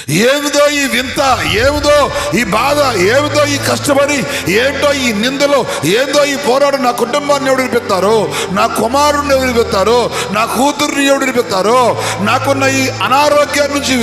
ఏమిదో ఈ వింత, ఏమిదో ఈ బాధ, ఏమిదో ఈ కష్టపడి, ఏంటో ఈ నిందలో, ఏందో ఈ పోరాటం. నా కుటుంబాన్ని ఎవరు విడిపిస్తారు? నా కుమారుడిని ఎవరు విడిపిస్తారు? నా కూతుర్ని ఎవరు విడిపిస్తారు? నాకున్న ఈ అనారోగ్యం నుంచి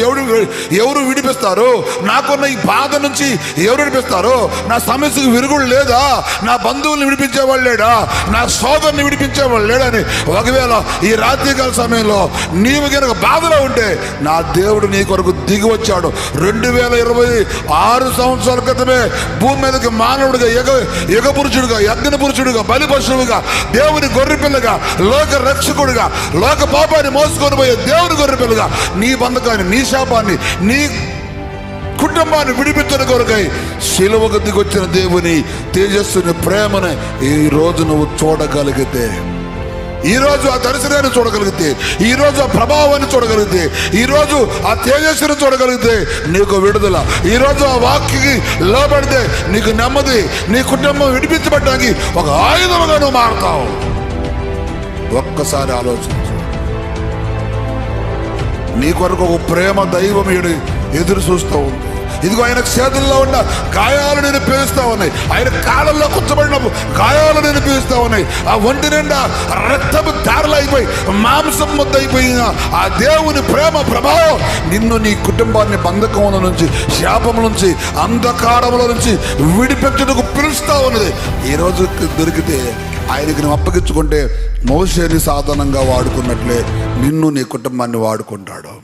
ఎవరు విడిపిస్తారు? నాకున్న ఈ బాధ నుంచి ఎవరు విడిపిస్తారు? నా సమస్యకు విరుగుడు లేదా? నా బంధువుల్ని విడిపించేవాళ్ళు లేడా? నా సోదరుని విడిపించేవాళ్ళు లేడని ఒకవేళ ఈ రాత్రికాల సమయంలో నీవు కనుక బాధలో ఉంటే, నా దేవుడు నీ కొరకు దిగి వచ్చాడు. 2026 సంవత్సరాల క్రితమే భూమి మీదకి మానవుడిగా, యుగ పురుషుడుగా, యజ్ఞ పురుషుడుగా, బలి పశువుగా, దేవుని గొర్రె పిల్లగా, లోక రక్షకుడుగా, లోక పాపాన్ని మోసుకొని పోయే దేవుని గొర్రె పిల్లగా నీ బంధకాన్ని, నీ శాపాన్ని, నీ కుటుంబాన్ని విడిపించడం కొరకై శిలువకు దిగొచ్చిన దేవుని తేజస్సుని, ప్రేమని ఈ రోజు నువ్వు చూడగలిగితే, ఈరోజు ఆ దర్శనాన్ని చూడగలిగితే, ఈరోజు ఆ ప్రభావాన్ని చూడగలిగితే, ఈరోజు ఆ తేజస్సుని చూడగలిగితే నీకు విడుదల. ఈరోజు ఆ వాక్యకి లోబడితే నీకు నెమ్మది, నీ కుటుంబం విడిపించబడ్డానికి ఒక ఆయుధముగా నువ్వు మారుతావు. ఒక్కసారి ఆలోచించు. నీ కొరకు ఒక ప్రేమ దైవం ఎదురు చూస్తూ ఉంది. ఇదిగో ఆయన చేతుల్లో ఉన్న గాయాలు నేను పీలుస్తా ఉన్నాయి, ఆయన కాళ్ళల్లో కూర్చబడిన గాయాలు నేను పీలుస్తా ఉన్నాయి. ఆ ఒంటి నిండా రక్తపు ధారలైపోయి, మాంసం ముద్ద అయిపోయిన ఆ దేవుని ప్రేమ ప్రభావం నిన్ను, నీ కుటుంబాన్ని బంధకముల నుంచి, శాపముల నుంచి, అంధకారముల నుంచి విడిపించుటకు పిలుస్తా ఉన్నది. ఈరోజు దొరికితే ఆయనకి నువ్వు అప్పగించుకుంటే మోషేని సాధనంగా వాడుకున్నట్లే నిన్ను, నీ కుటుంబాన్ని వాడుకుంటాడు.